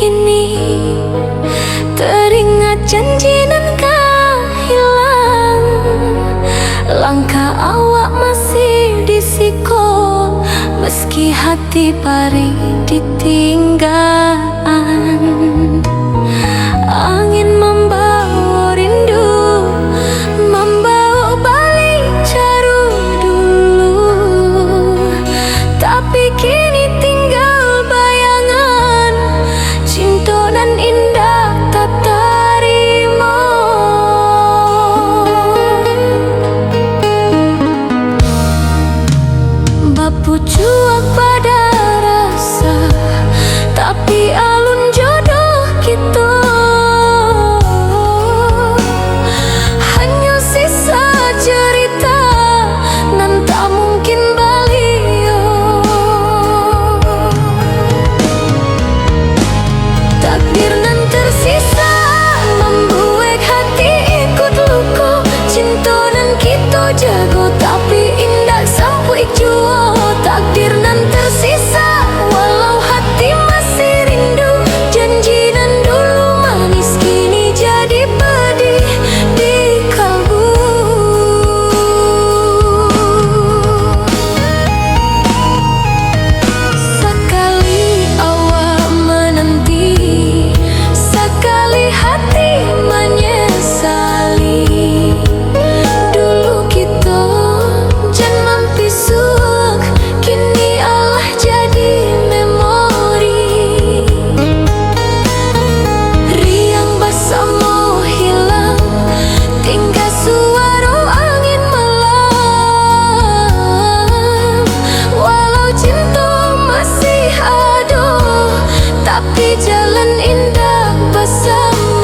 kini teringat janji nan hilang. Langkah awak masih disiko, meski hati pari ditinggalan. Angin membawa rindu, membawa balik caru dulu, tapi kini tinggal bayangan cinta nan indah tak terima. Bapu cuak pada rasa, tapi alun jodoh kita hanya sisa cerita nan tak mungkin baliyo. Takdir nan tersisa membuat hati ikut luka. Cinta nan kita jago tapi indah sampai jua. Takdir nan tersisa walau hati masih rindu. Janji nan dulu manis kini jadi pedih di kalbu. Sekali awak menanti, sekali hati menyesali. Dulu kita jangan pisuk, kini Allah jadi memori. Riang bersama hilang, tinggal suara angin malam. Walau cinta masih ada, tapi jalan indah bersama.